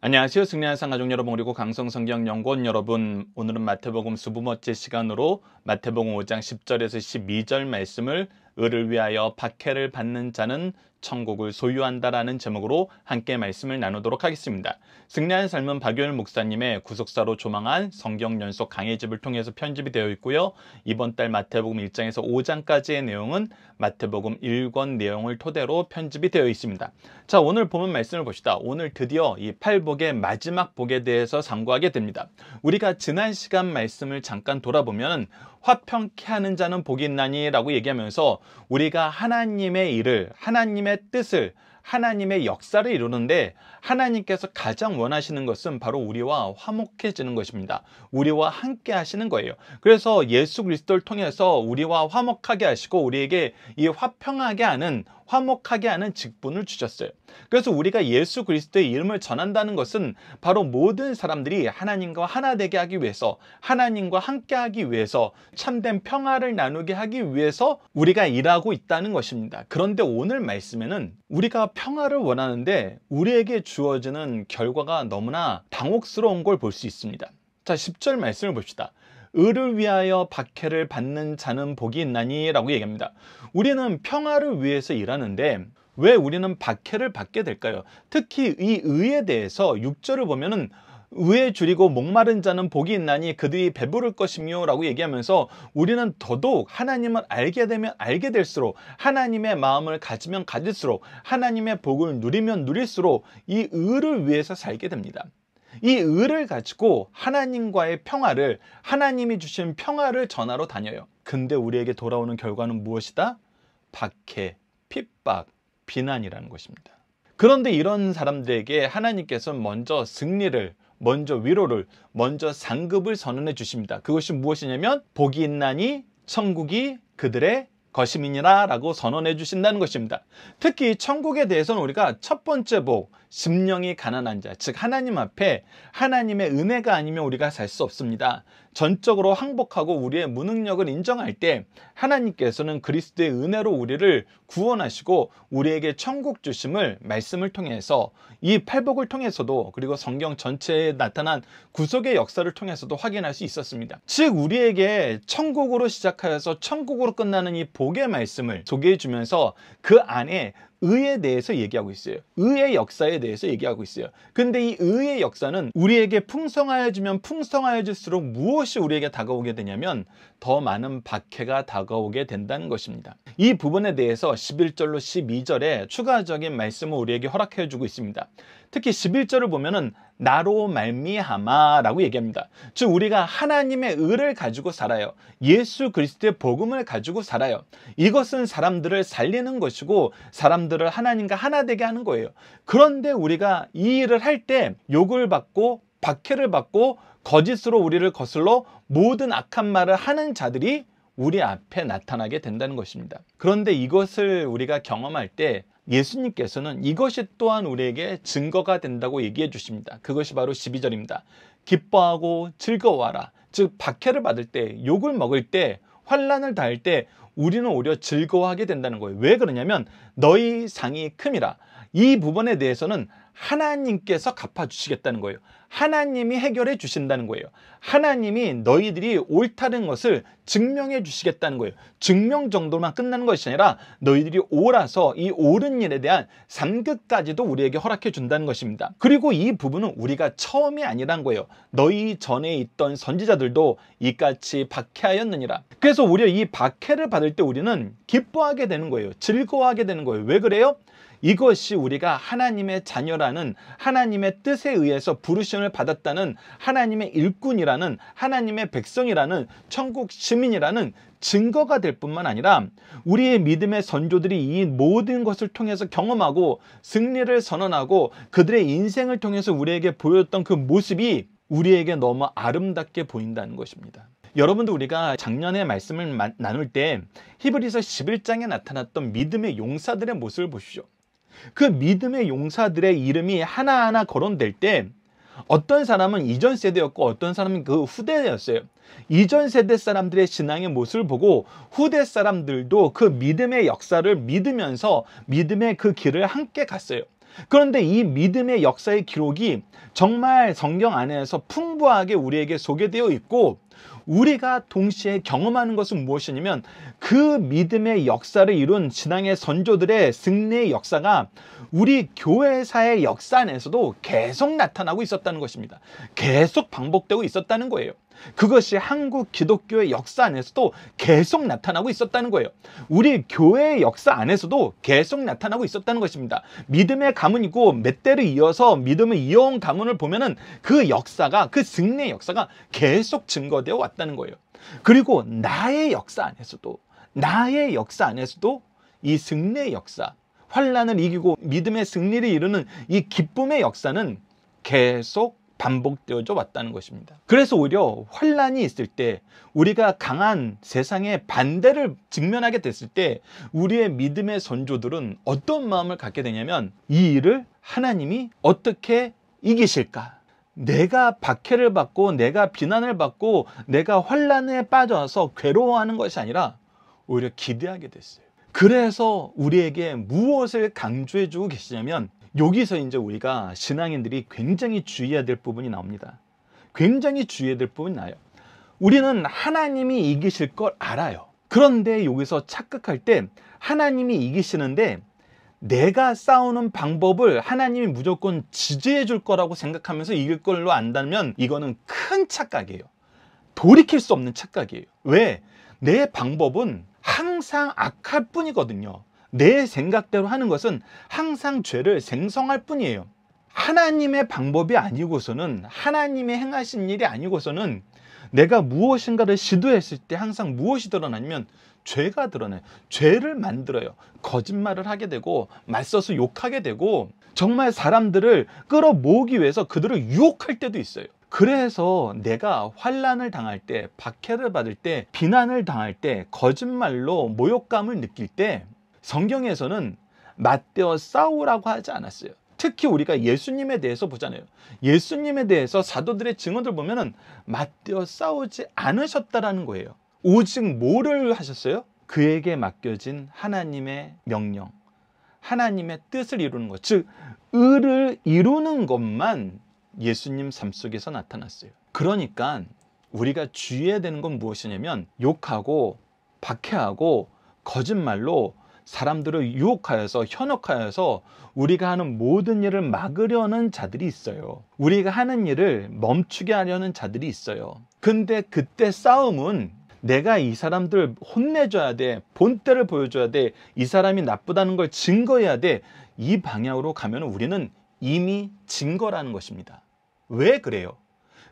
안녕하세요. 승리하는 가족 여러분, 그리고 강성성경연구원 여러분, 오늘은 마태복음 20번째 시간으로 마태복음 5장 10절에서 12절 말씀을 의를 위하여 박해를 받는 자는 천국을 소유한다라는 제목으로 함께 말씀을 나누도록 하겠습니다. 승리하는 삶은 박유일 목사님의 구속사로 조망한 성경 연속 강해집을 통해서 편집이 되어 있고요. 이번 달 마태복음 1장에서 5장까지의 내용은 마태복음 1권 내용을 토대로 편집이 되어 있습니다. 자, 오늘 보면 말씀을 봅시다. 오늘 드디어 이 팔복의 마지막 복에 대해서 상고하게 됩니다. 우리가 지난 시간 말씀을 잠깐 돌아보면 화평케 하는 자는 복이 있나니 라고 얘기하면서 우리가 하나님의 일을, 하나님의 뜻을, 하나님의 역사를 이루는데 하나님께서 가장 원하시는 것은 바로 우리와 화목해지는 것입니다. 우리와 함께 하시는 거예요. 그래서 예수 그리스도를 통해서 우리와 화목하게 하시고 우리에게 이 화평하게 하는, 화목하게 하는 직분을 주셨어요. 그래서 우리가 예수 그리스도의 이름을 전한다는 것은 바로 모든 사람들이 하나님과 하나 되게 하기 위해서, 하나님과 함께 하기 위해서, 참된 평화를 나누게 하기 위해서 우리가 일하고 있다는 것입니다. 그런데 오늘 말씀에는 우리가 평화를 원하는데 우리에게 주어지는 결과가 너무나 당혹스러운 걸 볼 수 있습니다. 자, 10절 말씀을 봅시다. 의를 위하여 박해를 받는 자는 복이 있나니 라고 얘기합니다. 우리는 평화를 위해서 일하는데 왜 우리는 박해를 받게 될까요? 특히 이 의에 대해서 6절을 보면은 의에 줄이고 목마른 자는 복이 있나니 그들이 배부를 것이며 라고 얘기하면서 우리는 더더욱 하나님을 알게 되면 알게 될수록, 하나님의 마음을 가지면 가질수록, 하나님의 복을 누리면 누릴수록 이 의를 위해서 살게 됩니다. 이 의를 가지고 하나님과의 평화를, 하나님이 주신 평화를 전하러 다녀요. 근데 우리에게 돌아오는 결과는 무엇이다? 박해, 핍박, 비난이라는 것입니다. 그런데 이런 사람들에게 하나님께서는 먼저 승리를, 먼저 위로를, 먼저 상급을 선언해 주십니다. 그것이 무엇이냐면 복이 있나니 천국이 그들의 것임이니라 라고 선언해 주신다는 것입니다. 특히 천국에 대해서는 우리가 첫 번째 복, 심령이 가난한 자, 즉 하나님 앞에 하나님의 은혜가 아니면 우리가 살 수 없습니다. 전적으로 항복하고 우리의 무능력을 인정할 때 하나님께서는 그리스도의 은혜로 우리를 구원하시고 우리에게 천국 주심을 말씀을 통해서, 이 팔복을 통해서도, 그리고 성경 전체에 나타난 구속의 역사를 통해서도 확인할 수 있었습니다. 즉 우리에게 천국으로 시작하여서 천국으로 끝나는 이 복의 말씀을 소개해 주면서 그 안에 의에 대해서 얘기하고 있어요. 의의 역사에 대해서 얘기하고 있어요. 근데 이 의의 역사는 우리에게 풍성하여지면 풍성하여질수록 무엇이 우리에게 다가오게 되냐면 더 많은 박해가 다가오게 된다는 것입니다. 이 부분에 대해서 11절로 12절에 추가적인 말씀을 우리에게 허락해 주고 있습니다. 특히 11절을 보면은 나로 말미암아 라고 얘기합니다. 즉 우리가 하나님의 의를 가지고 살아요. 예수 그리스도의 복음을 가지고 살아요. 이것은 사람들을 살리는 것이고 사람들을 하나님과 하나 되게 하는 거예요. 그런데 우리가 이 일을 할 때 욕을 받고 박해를 받고 거짓으로 우리를 거슬러 모든 악한 말을 하는 자들이 우리 앞에 나타나게 된다는 것입니다. 그런데 이것을 우리가 경험할 때 예수님께서는 이것이 또한 우리에게 증거가 된다고 얘기해 주십니다. 그것이 바로 12절입니다. 기뻐하고 즐거워하라. 즉 박해를 받을 때, 욕을 먹을 때, 환난을 당할 때 우리는 오히려 즐거워하게 된다는 거예요. 왜 그러냐면 너희 상이 큼이라. 이 부분에 대해서는 하나님께서 갚아주시겠다는 거예요. 하나님이 해결해 주신다는 거예요. 하나님이 너희들이 옳다는 것을 증명해 주시겠다는 거예요. 증명 정도만 끝나는 것이 아니라 너희들이 옳아서 이 옳은 일에 대한 상급까지도 우리에게 허락해 준다는 것입니다. 그리고 이 부분은 우리가 처음이 아니란 거예요. 너희 전에 있던 선지자들도 이같이 박해하였느니라. 그래서 오히려 이 박해를 받을 때 우리는 기뻐하게 되는 거예요. 즐거워하게 되는 거예요. 왜 그래요? 이것이 우리가 하나님의 자녀라는, 하나님의 뜻에 의해서 부르심을 받았다는, 하나님의 일꾼이라는, 하나님의 백성이라는, 천국 시민이라는 증거가 될 뿐만 아니라 우리의 믿음의 선조들이 이 모든 것을 통해서 경험하고 승리를 선언하고 그들의 인생을 통해서 우리에게 보였던 그 모습이 우리에게 너무 아름답게 보인다는 것입니다. 여러분도 우리가 작년에 말씀을 나눌 때 히브리서 11장에 나타났던 믿음의 용사들의 모습을 보십시오. 그 믿음의 용사들의 이름이 하나하나 거론될 때 어떤 사람은 이전 세대였고 어떤 사람은 그 후대였어요. 이전 세대 사람들의 신앙의 모습을 보고 후대 사람들도 그 믿음의 역사를 믿으면서 믿음의 그 길을 함께 갔어요. 그런데 이 믿음의 역사의 기록이 정말 성경 안에서 풍부하게 우리에게 소개되어 있고, 우리가 동시에 경험하는 것은 무엇이냐면 그 믿음의 역사를 이룬 신앙의 선조들의 승리의 역사가 우리 교회사의 역사 안에서도 계속 나타나고 있었다는 것입니다. 계속 반복되고 있었다는 거예요. 그것이 한국 기독교의 역사 안에서도 계속 나타나고 있었다는 거예요. 우리 교회의 역사 안에서도 계속 나타나고 있었다는 것입니다. 믿음의 가문이고 몇 대를 이어서 믿음을 이어온 가문을 보면은 그 역사가, 그 승리의 역사가 계속 증거되어 왔다는 거예요. 그리고 나의 역사 안에서도 이 승리의 역사, 환난을 이기고 믿음의 승리를 이루는 이 기쁨의 역사는 계속 반복되어져 왔다는 것입니다. 그래서 오히려 환난이 있을 때, 우리가 강한 세상의 반대를 직면하게 됐을 때 우리의 믿음의 선조들은 어떤 마음을 갖게 되냐면, 이 일을 하나님이 어떻게 이기실까? 내가 박해를 받고 내가 비난을 받고 내가 환난에 빠져서 괴로워하는 것이 아니라 오히려 기대하게 됐어요. 그래서 우리에게 무엇을 강조해 주고 계시냐면, 여기서 이제 우리가 신앙인들이 굉장히 주의해야 될 부분이 나옵니다. 굉장히 주의해야 될 부분이 나요. 우리는 하나님이 이기실 걸 알아요. 그런데 여기서 착각할 때 하나님이 이기시는데 내가 싸우는 방법을 하나님이 무조건 지지해 줄 거라고 생각하면서 이길 걸로 안다면 이거는 큰 착각이에요. 돌이킬 수 없는 착각이에요. 왜? 내 방법은 항상 악할 뿐이거든요. 내 생각대로 하는 것은 항상 죄를 생성할 뿐이에요. 하나님의 방법이 아니고서는, 하나님의 행하신 일이 아니고서는 내가 무엇인가를 시도했을 때 항상 무엇이 드러나냐면 죄가 드러나요. 죄를 만들어요. 거짓말을 하게 되고 맞서서 욕하게 되고, 정말 사람들을 끌어모으기 위해서 그들을 유혹할 때도 있어요. 그래서 내가 환난을 당할 때, 박해를 받을 때, 비난을 당할 때, 거짓말로 모욕감을 느낄 때 성경에서는 맞대어 싸우라고 하지 않았어요. 특히 우리가 예수님에 대해서 보잖아요. 예수님에 대해서 사도들의 증언들 보면은 맞대어 싸우지 않으셨다라는 거예요. 오직 뭐를 하셨어요? 그에게 맡겨진 하나님의 명령, 하나님의 뜻을 이루는 것, 즉 의를 이루는 것만 예수님 삶 속에서 나타났어요. 그러니까 우리가 주의해야 되는 건 무엇이냐면, 욕하고 박해하고 거짓말로 사람들을 유혹하여서, 현혹하여서 우리가 하는 모든 일을 막으려는 자들이 있어요. 우리가 하는 일을 멈추게 하려는 자들이 있어요. 근데 그때 싸움은 내가 이 사람들 혼내줘야 돼, 본때를 보여줘야 돼, 이 사람이 나쁘다는 걸 증거해야 돼, 이 방향으로 가면 우리는 이미 진 거라는 것입니다. 왜 그래요?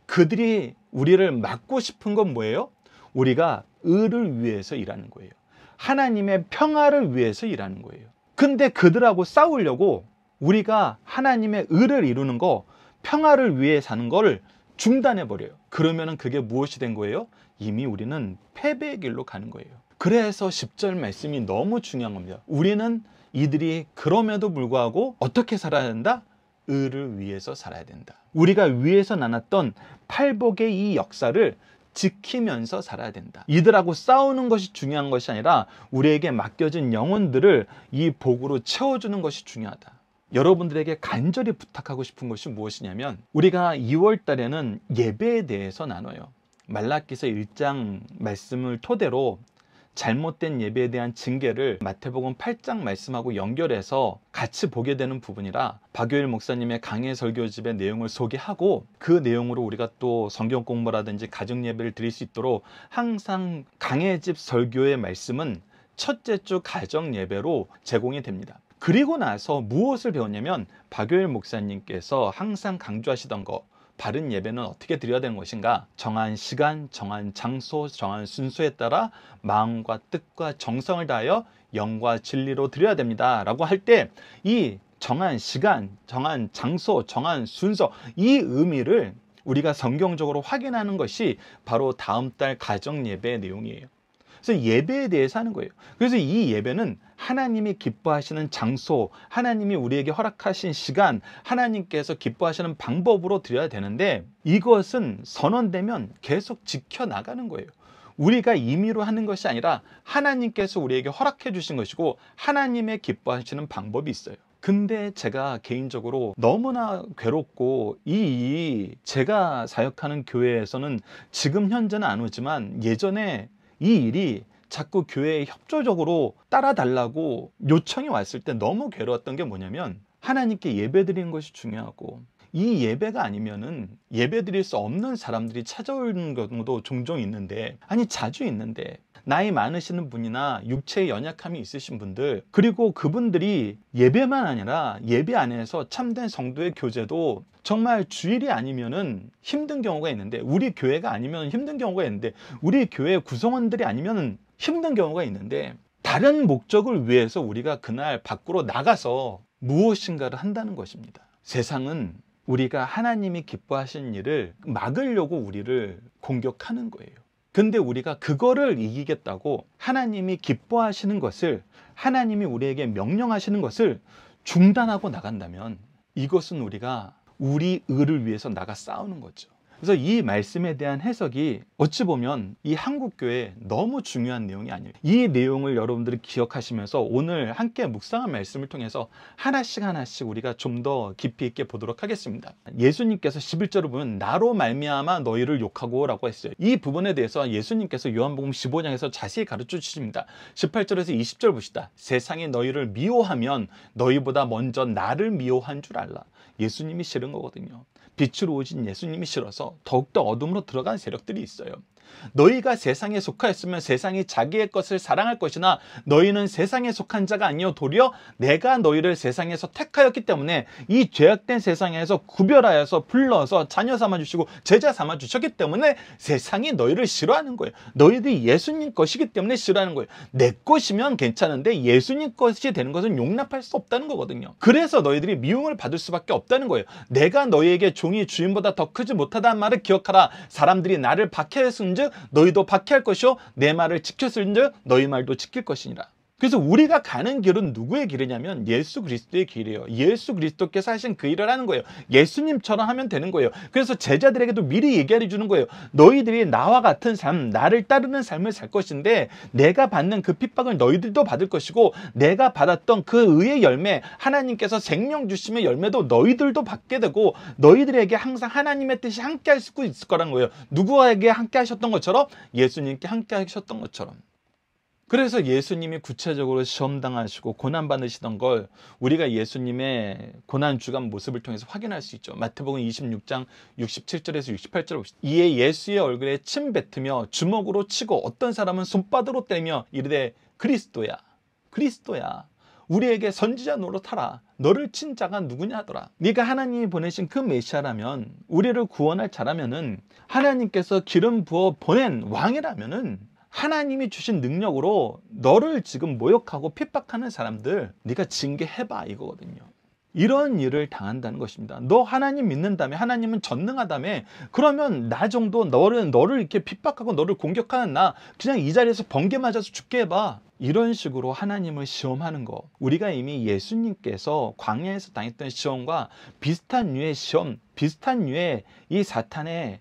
그들이 우리를 막고 싶은 건 뭐예요? 우리가 의를 위해서 일하는 거예요. 하나님의 평화를 위해서 일하는 거예요. 근데 그들하고 싸우려고 우리가 하나님의 의를 이루는 거, 평화를 위해 사는 거를 중단해 버려요. 그러면은 그게 무엇이 된 거예요? 이미 우리는 패배의 길로 가는 거예요. 그래서 10절 말씀이 너무 중요한 겁니다. 우리는 이들이 그럼에도 불구하고 어떻게 살아야 된다? 의를 위해서 살아야 된다. 우리가 위에서 나눴던 팔복의 이 역사를 지키면서 살아야 된다. 이들하고 싸우는 것이 중요한 것이 아니라 우리에게 맡겨진 영혼들을 이 복으로 채워주는 것이 중요하다. 여러분들에게 간절히 부탁하고 싶은 것이 무엇이냐면, 우리가 2월 달에는 예배에 대해서 나눠요. 말라기서 1장 말씀을 토대로 잘못된 예배에 대한 징계를 마태복음 8장 말씀하고 연결해서 같이 보게 되는 부분이라 박요일 목사님의 강해 설교집의 내용을 소개하고, 그 내용으로 우리가 또 성경 공부라든지 가정 예배를 드릴 수 있도록 항상 강해집 설교의 말씀은 첫째 주 가정 예배로 제공이 됩니다. 그리고 나서 무엇을 배웠냐면, 박요일 목사님께서 항상 강조하시던 거, 바른 예배는 어떻게 드려야 되는 것인가? 정한 시간, 정한 장소, 정한 순서에 따라 마음과 뜻과 정성을 다하여 영과 진리로 드려야 됩니다 라고 할 때, 이 정한 시간, 정한 장소, 정한 순서, 이 의미를 우리가 성경적으로 확인하는 것이 바로 다음 달 가정 예배의 내용이에요. 그래서 예배에 대해서 하는 거예요. 그래서 이 예배는 하나님이 기뻐하시는 장소, 하나님이 우리에게 허락하신 시간, 하나님께서 기뻐하시는 방법으로 드려야 되는데, 이것은 선언되면 계속 지켜나가는 거예요. 우리가 임의로 하는 것이 아니라 하나님께서 우리에게 허락해 주신 것이고 하나님의 기뻐하시는 방법이 있어요. 근데 제가 개인적으로 너무나 괴롭고 이 일이 제가 사역하는 교회에서는 지금 현재는 안 오지만 예전에 이 일이 자꾸 교회에 협조적으로 따라달라고 요청이 왔을 때 너무 괴로웠던 게 뭐냐면, 하나님께 예배드리는 것이 중요하고 이 예배가 아니면은 예배드릴 수 없는 사람들이 찾아오는 경우도 종종 있는데, 아니 자주 있는데, 나이 많으시는 분이나 육체의 연약함이 있으신 분들, 그리고 그분들이 예배만 아니라 예배 안에서 참된 성도의 교제도 정말 주일이 아니면은 힘든 경우가 있는데, 우리 교회가 아니면 힘든 경우가 있는데, 우리 교회 구성원들이 아니면 힘든 경우가 있는데, 다른 목적을 위해서 우리가 그날 밖으로 나가서 무엇인가를 한다는 것입니다. 세상은 우리가 하나님이 기뻐하시는 일을 막으려고 우리를 공격하는 거예요. 근데 우리가 그거를 이기겠다고 하나님이 기뻐하시는 것을, 하나님이 우리에게 명령하시는 것을 중단하고 나간다면, 이것은 우리가 우리 의를 위해서 나가 싸우는 거죠. 그래서 이 말씀에 대한 해석이 어찌 보면 이 한국교회에 너무 중요한 내용이 아니에요. 이 내용을 여러분들이 기억하시면서 오늘 함께 묵상한 말씀을 통해서 하나씩 우리가 좀 더 깊이 있게 보도록 하겠습니다. 예수님께서 11절을 보면 나로 말미암아 너희를 욕하고 라고 했어요. 이 부분에 대해서 예수님께서 요한복음 15장에서 자세히 가르쳐 주십니다. 18절에서 20절 보시다. 세상이 너희를 미워하면 너희보다 먼저 나를 미워한 줄 알라. 예수님이 싫은 거거든요. 빛으로 오신 예수님이 싫어서 더욱더 어둠으로 들어간 세력들이 있어요. 너희가 세상에 속하였으면 세상이 자기의 것을 사랑할 것이나 너희는 세상에 속한 자가 아니요 도리어 내가 너희를 세상에서 택하였기 때문에 이 죄악된 세상에서 구별하여서 불러서 자녀 삼아주시고 제자 삼아주셨기 때문에 세상이 너희를 싫어하는 거예요. 너희들이 예수님 것이기 때문에 싫어하는 거예요. 내 것이면 괜찮은데 예수님 것이 되는 것은 용납할 수 없다는 거거든요. 그래서 너희들이 미움을 받을 수밖에 없다는 거예요. 내가 너희에게 종이 주인보다 더 크지 못하다는 말을 기억하라. 사람들이 나를 박해했은즉 너희도 박해할 것이요 내 말을 지켰은즉 너희 말도 지킬 것이니라. 그래서 우리가 가는 길은 누구의 길이냐면 예수 그리스도의 길이에요. 예수 그리스도께서 하신 그 일을 하는 거예요. 예수님처럼 하면 되는 거예요. 그래서 제자들에게도 미리 얘기해 주는 거예요. 너희들이 나와 같은 삶, 나를 따르는 삶을 살 것인데 내가 받는 그 핍박을 너희들도 받을 것이고 내가 받았던 그 의의 열매, 하나님께서 생명 주심의 열매도 너희들도 받게 되고 너희들에게 항상 하나님의 뜻이 함께 할 수 있을 거라는 거예요. 누구에게 함께 하셨던 것처럼? 예수님께 함께 하셨던 것처럼. 그래서 예수님이 구체적으로 시험당하시고 고난받으시던 걸 우리가 예수님의 고난주간 모습을 통해서 확인할 수 있죠. 마태복음 26장 67절에서 68절 봅시다. 이에 예수의 얼굴에 침 뱉으며 주먹으로 치고 어떤 사람은 손바닥으로 때리며 이르되 그리스도야 그리스도야 우리에게 선지자 노릇하라. 너를 친 자가 누구냐 하더라. 네가 하나님이 보내신 그 메시아라면, 우리를 구원할 자라면은, 하나님께서 기름 부어 보낸 왕이라면은 하나님이 주신 능력으로 너를 지금 모욕하고 핍박하는 사람들 네가 징계해봐 이거거든요. 이런 일을 당한다는 것입니다. 너 하나님 믿는다며, 하나님은 전능하다며, 그러면 나 정도 너를 이렇게 핍박하고 너를 공격하는 나 그냥 이 자리에서 번개 맞아서 죽게 해봐. 이런 식으로 하나님을 시험하는 거, 우리가 이미 예수님께서 광야에서 당했던 시험과 비슷한 류의 시험, 비슷한 류의 이 사탄의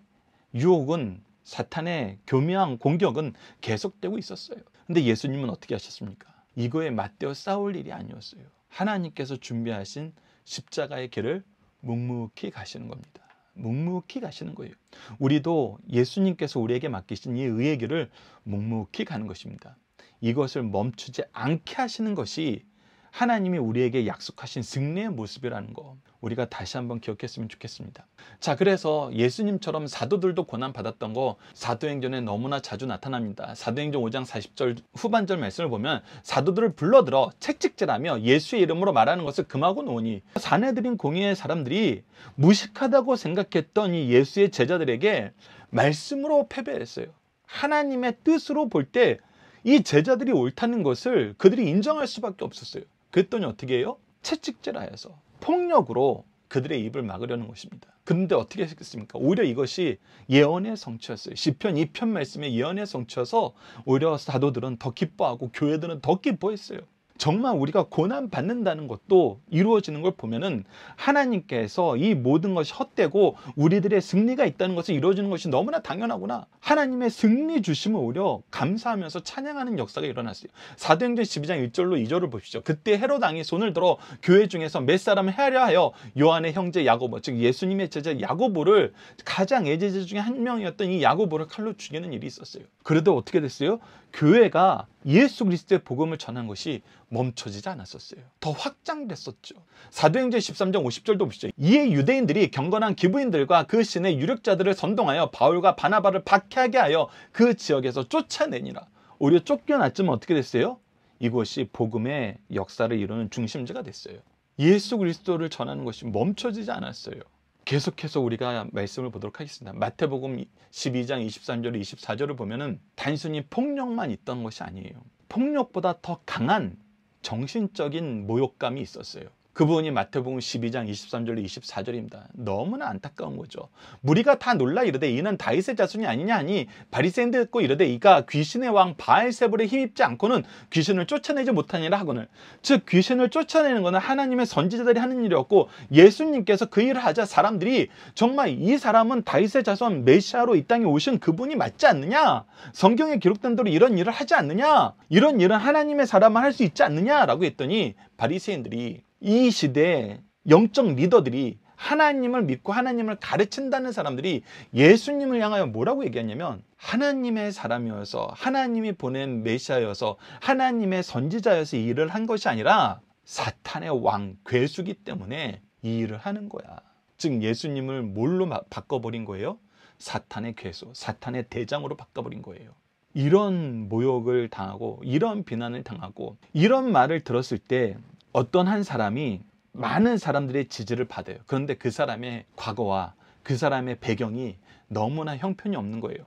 유혹은, 사탄의 교묘한 공격은 계속되고 있었어요. 근데 예수님은 어떻게 하셨습니까? 이거에 맞대어 싸울 일이 아니었어요. 하나님께서 준비하신 십자가의 길을 묵묵히 가시는 겁니다. 묵묵히 가시는 거예요. 우리도 예수님께서 우리에게 맡기신 이 의의 길을 묵묵히 가는 것입니다. 이것을 멈추지 않게 하시는 것이 하나님이 우리에게 약속하신 승리의 모습이라는 거, 우리가 다시 한번 기억했으면 좋겠습니다. 자, 그래서 예수님처럼 사도들도 고난받았던 거 사도행전에 너무나 자주 나타납니다. 사도행전 5장 40절 후반절 말씀을 보면 사도들을 불러들어 책찍질하며 예수의 이름으로 말하는 것을 금하고 놓으니, 사내들인 공의의 사람들이 무식하다고 생각했던 이 예수의 제자들에게 말씀으로 패배했어요. 하나님의 뜻으로 볼 때 이 제자들이 옳다는 것을 그들이 인정할 수밖에 없었어요. 그랬더니 어떻게 해요? 채찍질하여서 폭력으로 그들의 입을 막으려는 것입니다. 그런데 어떻게 했겠습니까? 오히려 이것이 예언의 성취였어요. 시편 2편 말씀의 예언의 성취여서 오히려 사도들은 더 기뻐하고 교회들은 더 기뻐했어요. 정말 우리가 고난 받는다는 것도 이루어지는 걸 보면은 하나님께서 이 모든 것이 헛되고 우리들의 승리가 있다는 것을 이루어지는 것이 너무나 당연하구나. 하나님의 승리 주심을 오히려 감사하면서 찬양하는 역사가 일어났어요. 사도행전 12장 1절로 2절을 보십시오. 그때 헤롯 왕이 손을 들어 교회 중에서 몇 사람을 해하려 하여 요한의 형제 야고보, 즉 예수님의 제자 야고보를, 가장 애제자 중에 한 명이었던 이 야고보를 칼로 죽이는 일이 있었어요. 그래도 어떻게 됐어요? 교회가 예수 그리스도의 복음을 전한 것이 멈춰지지 않았었어요. 더 확장됐었죠. 사도행전 13장 50절도 보시죠. 이에 유대인들이 경건한 기부인들과 그 신의 유력자들을 선동하여 바울과 바나바를 박해하게 하여 그 지역에서 쫓아내니라. 오히려 쫓겨났지만 어떻게 됐어요? 이곳이 복음의 역사를 이루는 중심지가 됐어요. 예수 그리스도를 전하는 것이 멈춰지지 않았어요. 계속해서 우리가 말씀을 보도록 하겠습니다. 마태복음 12장 23절 24절을 보면은 단순히 폭력만 있던 것이 아니에요. 폭력보다 더 강한 정신적인 모욕감이 있었어요. 그 부분이 마태복음 12장 23절 24절입니다. 너무나 안타까운 거죠. 무리가 다 놀라 이르되 이는 다윗의 자손이 아니냐 하니 바리새인들 듣고 이르되 이가 귀신의 왕 바알세불에 힘입지 않고는 귀신을 쫓아내지 못하니라 하거늘. 즉 귀신을 쫓아내는 것은 하나님의 선지자들이 하는 일이었고, 예수님께서 그 일을 하자 사람들이 정말 이 사람은 다윗의 자손 메시아로 이 땅에 오신 그분이 맞지 않느냐, 성경에 기록된 대로 이런 일을 하지 않느냐, 이런 일은 하나님의 사람만 할 수 있지 않느냐라고 했더니 바리새인들이, 이 시대의 영적 리더들이, 하나님을 믿고 하나님을 가르친다는 사람들이 예수님을 향하여 뭐라고 얘기하냐면, 하나님의 사람이어서, 하나님이 보낸 메시아여서, 하나님의 선지자여서 이 일을 한 것이 아니라 사탄의 왕, 괴수기 때문에 이 일을 하는 거야. 즉 예수님을 뭘로 바꿔버린 거예요? 사탄의 괴수, 사탄의 대장으로 바꿔버린 거예요. 이런 모욕을 당하고 이런 비난을 당하고 이런 말을 들었을 때 어떤 한 사람이 많은 사람들의 지지를 받아요. 그런데 그 사람의 과거와 그 사람의 배경이 너무나 형편이 없는 거예요.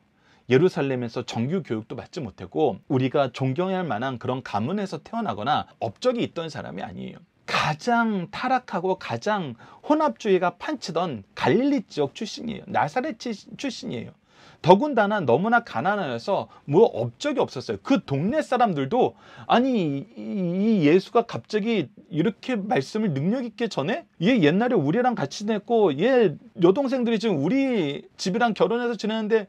예루살렘에서 정규 교육도 받지 못하고 우리가 존경할 만한 그런 가문에서 태어나거나 업적이 있던 사람이 아니에요. 가장 타락하고 가장 혼합주의가 판치던 갈릴리 지역 출신이에요. 나사렛 출신이에요. 더군다나 너무나 가난하여서 뭐 업적이 없었어요. 그 동네 사람들도 아니 이 예수가 갑자기 이렇게 말씀을 능력 있게 전해? 얘 옛날에 우리랑 같이 지냈고 얘 여동생들이 지금 우리 집이랑 결혼해서 지내는데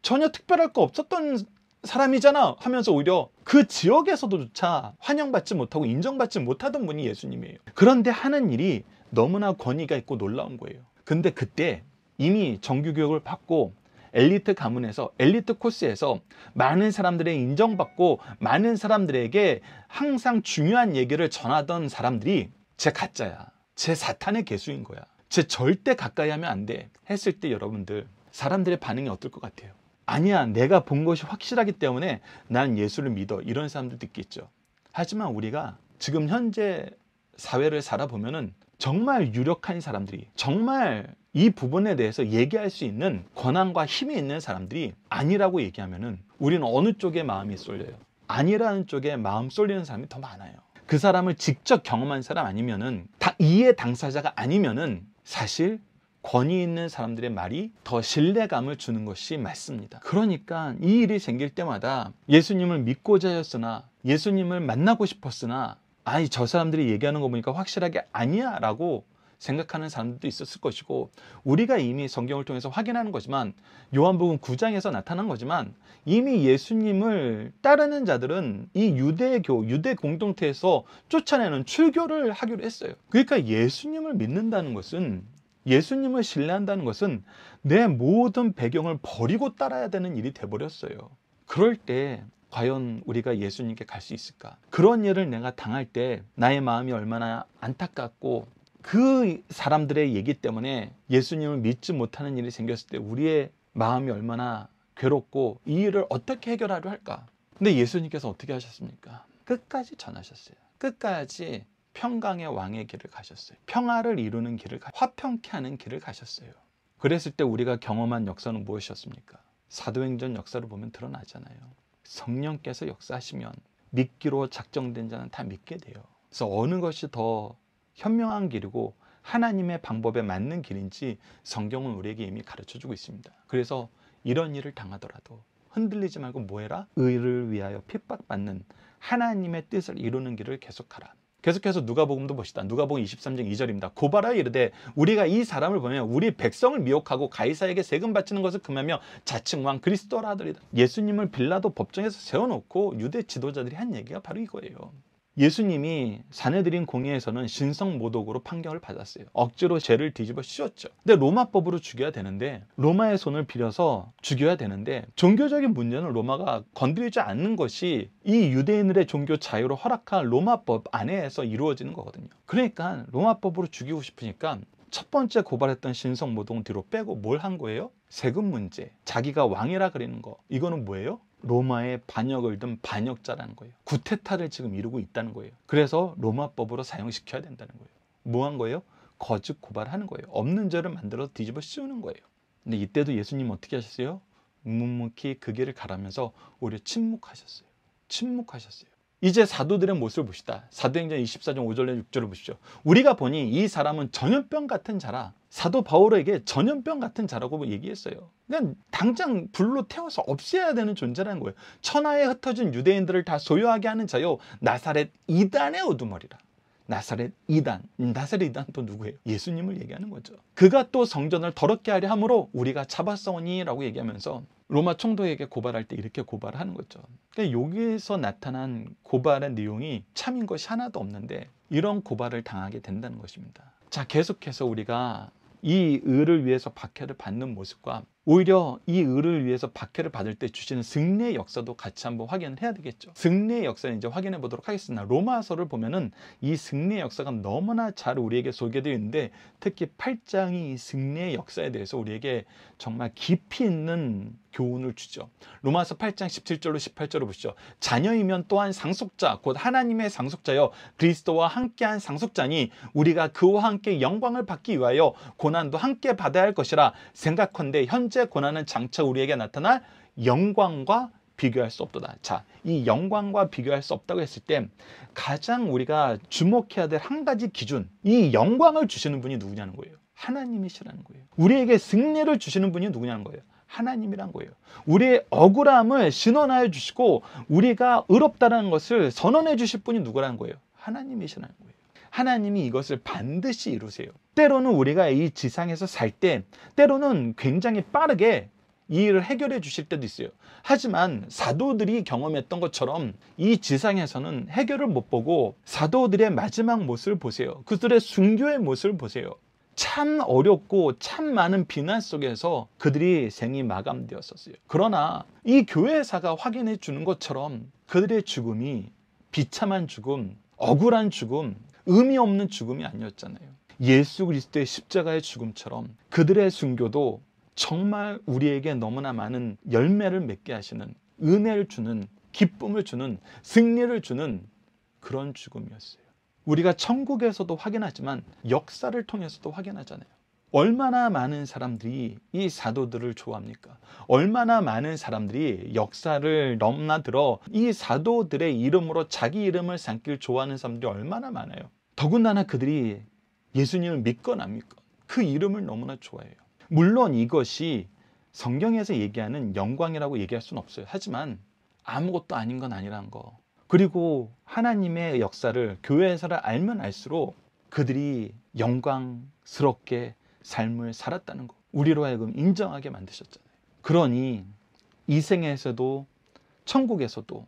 전혀 특별할 거 없었던 사람이잖아 하면서 오히려 그 지역에서도조차 환영받지 못하고 인정받지 못하던 분이 예수님이에요. 그런데 하는 일이 너무나 권위가 있고 놀라운 거예요. 근데 그때 이미 정규교육을 받고 엘리트 가문에서, 엘리트 코스에서 많은 사람들의 인정받고 많은 사람들에게 항상 중요한 얘기를 전하던 사람들이 쟤 가짜야, 쟤 사탄의 개수인 거야, 쟤 절대 가까이 하면 안 돼 했을 때 여러분들 사람들의 반응이 어떨 것 같아요? 아니야, 내가 본 것이 확실하기 때문에 난 예수를 믿어, 이런 사람들도 있겠죠. 하지만 우리가 지금 현재 사회를 살아보면은 정말 유력한 사람들이, 정말 이 부분에 대해서 얘기할 수 있는 권한과 힘이 있는 사람들이 아니라고 얘기하면은 우리는 어느 쪽에 마음이 쏠려요? 아니라는 쪽에 마음 쏠리는 사람이 더 많아요. 그 사람을 직접 경험한 사람 아니면은, 이해 당사자가 아니면은 사실 권위 있는 사람들의 말이 더 신뢰감을 주는 것이 맞습니다. 그러니까 이 일이 생길 때마다 예수님을 믿고자 했으나, 예수님을 만나고 싶었으나, 아니 저 사람들이 얘기하는 거 보니까 확실하게 아니야 라고 생각하는 사람들도 있었을 것이고, 우리가 이미 성경을 통해서 확인하는 거지만, 요한복음 9장에서 나타난 거지만, 이미 예수님을 따르는 자들은 이 유대교, 유대 공동체에서 쫓아내는 출교를 하기로 했어요. 그러니까 예수님을 믿는다는 것은, 예수님을 신뢰한다는 것은 내 모든 배경을 버리고 따라야 되는 일이 돼버렸어요. 그럴 때 과연 우리가 예수님께 갈 수 있을까? 그런 일을 내가 당할 때 나의 마음이 얼마나 안타깝고, 그 사람들의 얘기 때문에 예수님을 믿지 못하는 일이 생겼을 때 우리의 마음이 얼마나 괴롭고 이 일을 어떻게 해결하려 할까? 근데 예수님께서 어떻게 하셨습니까? 끝까지 전하셨어요. 끝까지 평강의 왕의 길을 가셨어요. 평화를 이루는 길을, 화평케 하는 길을 가셨어요. 그랬을 때 우리가 경험한 역사는 무엇이었습니까? 사도행전 역사를 보면 드러나잖아요. 성령께서 역사하시면 믿기로 작정된 자는 다 믿게 돼요. 그래서 어느 것이 더 현명한 길이고 하나님의 방법에 맞는 길인지 성경은 우리에게 이미 가르쳐주고 있습니다. 그래서 이런 일을 당하더라도 흔들리지 말고 뭐해라? 의를 위하여 핍박받는 하나님의 뜻을 이루는 길을 계속하라. 계속해서 누가복음도 봅시다. 누가복음 23장 2절입니다. 고발하여 이르되 우리가 이 사람을 보면 우리 백성을 미혹하고 가이사에게 세금 바치는 것을 금하며 자칭 왕 그리스도라 하더리다. 예수님을 빌라도 법정에서 세워놓고 유대 지도자들이 한 얘기가 바로 이거예요. 예수님이 사내들인 공회에서는 신성모독으로 판결을 받았어요. 억지로 죄를 뒤집어 씌웠죠. 근데 로마법으로 죽여야 되는데, 로마의 손을 빌어서 죽여야 되는데, 종교적인 문제는 로마가 건드리지 않는 것이 이 유대인들의 종교 자유로 허락한 로마법 안에서 이루어지는 거거든요. 그러니까 로마법으로 죽이고 싶으니까 첫 번째 고발했던 신성모독은 뒤로 빼고 뭘 한 거예요? 세금 문제, 자기가 왕이라 그러는 거. 이거는 뭐예요? 로마의 반역을 든 반역자라는 거예요. 구테타를 지금 이루고 있다는 거예요. 그래서 로마법으로 사용시켜야 된다는 거예요. 뭐 한 거예요? 거짓 고발하는 거예요. 없는 죄를 만들어서 뒤집어 씌우는 거예요. 근데 이때도 예수님 어떻게 하셨어요? 묵묵히 그 길을 가라면서 오히려 침묵하셨어요. 침묵하셨어요. 이제 사도들의 모습을 봅시다. 사도행전 24장 5절에 6절을 보십시오. 우리가 보니 이 사람은 전염병 같은 자라. 사도 바울에게 전염병 같은 자라고 얘기했어요. 그러니까 당장 불로 태워서 없애야 되는 존재라는 거예요. 천하에 흩어진 유대인들을 다 소유하게 하는 자요, 나사렛 이단의 우두머리라. 나사렛 이단. 나사렛 이단 또 누구예요? 예수님을 얘기하는 거죠. 그가 또 성전을 더럽게 하려 함으로 우리가 잡았사오니 라고 얘기하면서 로마 총독에게 고발할 때 이렇게 고발하는 거죠. 그러니까 여기에서 나타난 고발의 내용이 참인 것이 하나도 없는데 이런 고발을 당하게 된다는 것입니다. 자, 계속해서 우리가 이 의를 위해서 박해를 받는 모습과 오히려 이 의를 위해서 박해를 받을 때 주시는 승리의 역사도 같이 한번 확인을 해야 되겠죠. 승리의 역사를 이제 확인해 보도록 하겠습니다. 로마서를 보면은 이 승리의 역사가 너무나 잘 우리에게 소개되어 있는데, 특히 8장이 이 승리의 역사에 대해서 우리에게 정말 깊이 있는 교훈을 주죠. 로마서 8장 17절로 18절을 보시죠. 자녀이면 또한 상속자, 곧 하나님의 상속자여 그리스도와 함께한 상속자니 우리가 그와 함께 영광을 받기 위하여 고난도 함께 받아야 할 것이라 생각컨대 현재 고난은 장차 우리에게 나타날 영광과 비교할 수 없도다. 자, 이 영광과 비교할 수 없다고 했을 때 가장 우리가 주목해야 될 한 가지 기준, 이 영광을 주시는 분이 누구냐는 거예요. 하나님이시라는 거예요. 우리에게 승리를 주시는 분이 누구냐는 거예요. 하나님이란 거예요. 우리의 억울함을 신원하여 주시고 우리가 의롭다는 것을 선언해 주실 분이 누구라는 거예요. 하나님이시라는 거예요. 하나님이 이것을 반드시 이루세요. 때로는 우리가 이 지상에서 살 때 때로는 굉장히 빠르게 이 일을 해결해 주실 때도 있어요. 하지만 사도들이 경험했던 것처럼 이 지상에서는 해결을 못 보고 사도들의 마지막 모습을 보세요. 그들의 순교의 모습을 보세요. 참 어렵고 참 많은 비난 속에서 그들이 생이 마감되었었어요. 그러나 이 교회사가 확인해 주는 것처럼 그들의 죽음이 비참한 죽음, 억울한 죽음, 의미 없는 죽음이 아니었잖아요. 예수 그리스도의 십자가의 죽음처럼 그들의 순교도 정말 우리에게 너무나 많은 열매를 맺게 하시는, 은혜를 주는, 기쁨을 주는, 승리를 주는 그런 죽음이었어요. 우리가 천국에서도 확인하지만 역사를 통해서도 확인하잖아요. 얼마나 많은 사람들이 이 사도들을 좋아합니까? 얼마나 많은 사람들이 역사를 넘나들어 이 사도들의 이름으로 자기 이름을 삼길 좋아하는 사람들이 얼마나 많아요. 더군다나 그들이 예수님을 믿건 안 믿건 그 이름을 너무나 좋아해요. 물론 이것이 성경에서 얘기하는 영광이라고 얘기할 수는 없어요. 하지만 아무것도 아닌 건 아니라는 거. 그리고 하나님의 역사를, 교회에서를 알면 알수록 그들이 영광스럽게 삶을 살았다는 거, 우리로 하여금 인정하게 만드셨잖아요. 그러니 이 생에서도 천국에서도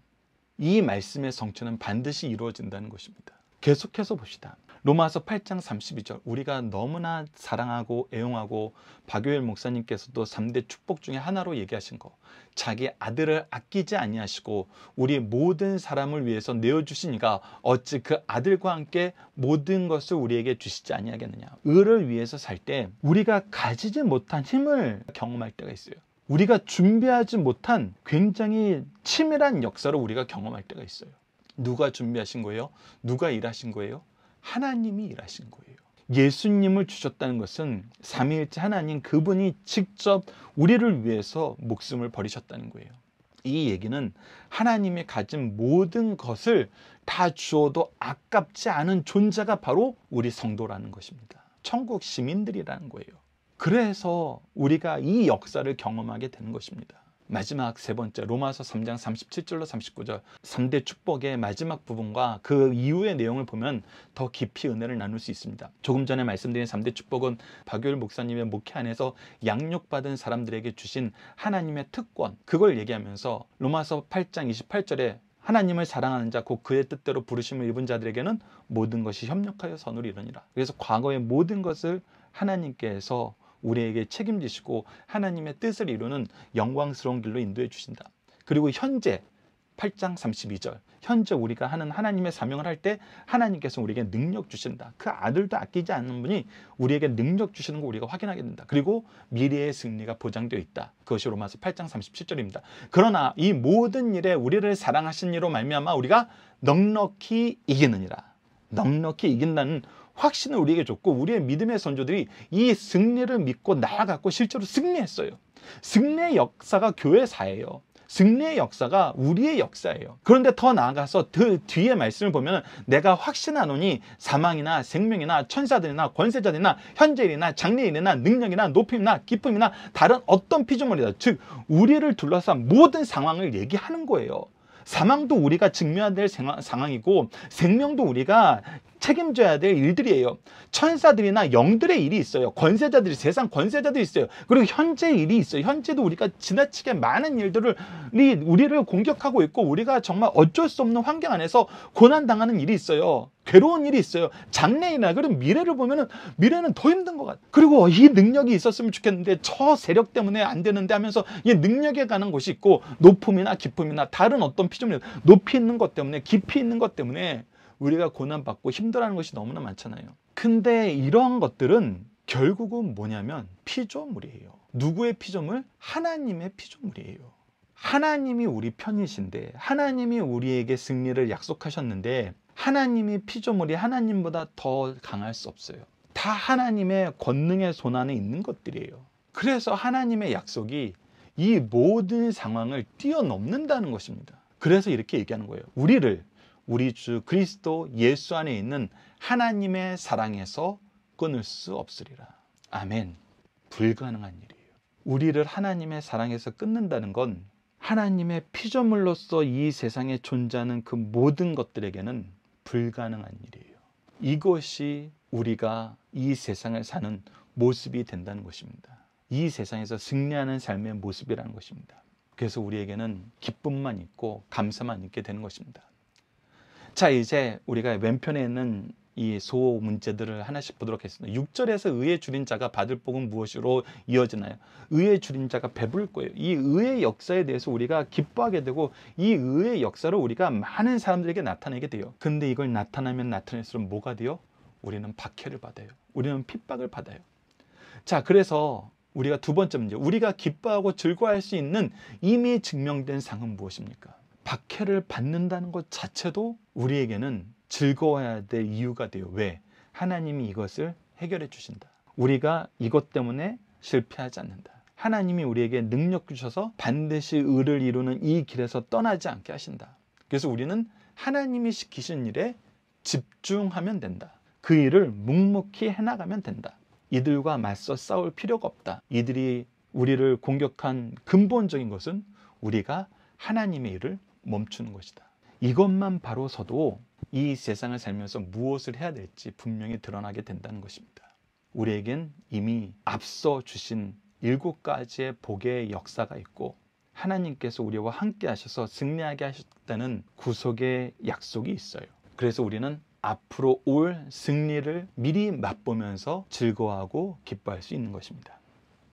이 말씀의 성취는 반드시 이루어진다는 것입니다. 계속해서 봅시다. 로마서 8장 32절, 우리가 너무나 사랑하고 애용하고 박요일 목사님께서도 3대 축복 중에 하나로 얘기하신 거, 자기 아들을 아끼지 아니하시고 우리 모든 사람을 위해서 내어주시니가 어찌 그 아들과 함께 모든 것을 우리에게 주시지 아니하겠느냐. 의를 위해서 살 때 우리가 가지지 못한 힘을 경험할 때가 있어요. 우리가 준비하지 못한 굉장히 치밀한 역사를 우리가 경험할 때가 있어요. 누가 준비하신 거예요? 누가 일하신 거예요? 하나님이 일하신 거예요. 예수님을 주셨다는 것은 삼위일체 하나님 그분이 직접 우리를 위해서 목숨을 버리셨다는 거예요. 이 얘기는 하나님이 가진 모든 것을 다 주어도 아깝지 않은 존재가 바로 우리 성도라는 것입니다. 천국 시민들이라는 거예요. 그래서 우리가 이 역사를 경험하게 되는 것입니다. 마지막 세 번째 로마서 3장 37절로 39절 3대 축복의 마지막 부분과 그 이후의 내용을 보면 더 깊이 은혜를 나눌 수 있습니다. 조금 전에 말씀드린 3대 축복은 박유일 목사님의 목회 안에서 양육받은 사람들에게 주신 하나님의 특권, 그걸 얘기하면서 로마서 8장 28절에 하나님을 사랑하는 자 곧 그의 뜻대로 부르심을 입은 자들에게는 모든 것이 협력하여 선으로 이루니라. 그래서 과거의 모든 것을 하나님께서 우리에게 책임지시고 하나님의 뜻을 이루는 영광스러운 길로 인도해 주신다. 그리고 현재 8장 32절 현재 우리가 하는 하나님의 사명을 할 때 하나님께서 우리에게 능력 주신다. 그 아들도 아끼지 않는 분이 우리에게 능력 주시는 거 우리가 확인하게 된다. 그리고 미래의 승리가 보장되어 있다. 그것이 로마서 8장 37절입니다. 그러나 이 모든 일에 우리를 사랑하신 이로 말미암아 우리가 넉넉히 이기느니라. 넉넉히 이긴다는 확신을 우리에게 줬고 우리의 믿음의 선조들이 이 승리를 믿고 나아갔고 실제로 승리했어요. 승리의 역사가 교회사예요. 승리의 역사가 우리의 역사예요. 그런데 더 나아가서 그 뒤에 말씀을 보면 내가 확신하노니 사망이나 생명이나 천사들이나 권세자들이나 현재일이나 장래일이나 능력이나 높임이나 기쁨이나 다른 어떤 피조물이다. 즉 우리를 둘러싼 모든 상황을 얘기하는 거예요. 사망도 우리가 직면해야 될 상황이고 생명도 우리가 책임져야 될 일들이에요. 천사들이나 영들의 일이 있어요. 권세자들이 세상 권세자들이 있어요. 그리고 현재 일이 있어요. 현재도 우리가 지나치게 많은 일들을 우리를 공격하고 있고 우리가 정말 어쩔 수 없는 환경 안에서 고난당하는 일이 있어요. 괴로운 일이 있어요. 장래이나 그런 미래를 보면은 미래는 더 힘든 것 같아요. 그리고 이 능력이 있었으면 좋겠는데 저 세력 때문에 안 되는데 하면서 이 능력에 가는 곳이 있고 높음이나 기쁨이나 다른 어떤 피조물 높이 있는 것 때문에 깊이 있는 것 때문에 우리가 고난받고 힘들어하는 것이 너무나 많잖아요. 근데 이러한 것들은 결국은 뭐냐면 피조물이에요. 누구의 피조물? 하나님의 피조물이에요. 하나님이 우리 편이신데 하나님이 우리에게 승리를 약속하셨는데 하나님이 피조물이 하나님보다 더 강할 수 없어요. 다 하나님의 권능의 손 안에 있는 것들이에요. 그래서 하나님의 약속이 이 모든 상황을 뛰어넘는다는 것입니다. 그래서 이렇게 얘기하는 거예요. 우리 주 그리스도 예수 안에 있는 하나님의 사랑에서 끊을 수 없으리라. 아멘. 불가능한 일이에요. 우리를 하나님의 사랑에서 끊는다는 건 하나님의 피조물로서 이 세상에 존재하는 그 모든 것들에게는 불가능한 일이에요. 이것이 우리가 이 세상을 사는 모습이 된다는 것입니다. 이 세상에서 승리하는 삶의 모습이라는 것입니다. 그래서 우리에게는 기쁨만 있고 감사만 있게 되는 것입니다. 자, 이제 우리가 왼편에 있는 이 소 문제들을 하나씩 보도록 하겠습니다. 6절에서 의에 줄인 자가 받을 복은 무엇으로 이어지나요? 의에 줄인 자가 배부를 거예요. 이 의의 역사에 대해서 우리가 기뻐하게 되고 이 의의 역사를 우리가 많은 사람들에게 나타내게 돼요. 근데 이걸 나타나면 나타낼수록 뭐가 돼요? 우리는 박해를 받아요. 우리는 핍박을 받아요. 자, 그래서 우리가 두 번째 문제, 우리가 기뻐하고 즐거워할 수 있는 이미 증명된 상은 무엇입니까? 박해를 받는다는 것 자체도 우리에게는 즐거워해야 될 이유가 돼요. 왜? 하나님이 이것을 해결해 주신다. 우리가 이것 때문에 실패하지 않는다. 하나님이 우리에게 능력 주셔서 반드시 의를 이루는 이 길에서 떠나지 않게 하신다. 그래서 우리는 하나님이 시키신 일에 집중하면 된다. 그 일을 묵묵히 해나가면 된다. 이들과 맞서 싸울 필요가 없다. 이들이 우리를 공격한 근본적인 것은 우리가 하나님의 일을 멈추는 것이다. 이것만 바로 서도 이 세상을 살면서 무엇을 해야 될지 분명히 드러나게 된다는 것입니다. 우리에겐 이미 앞서 주신 7가지의 복의 역사가 있고 하나님께서 우리와 함께 하셔서 승리하게 하셨다는 구속의 약속이 있어요. 그래서 우리는 앞으로 올 승리를 미리 맛보면서 즐거워하고 기뻐할 수 있는 것입니다.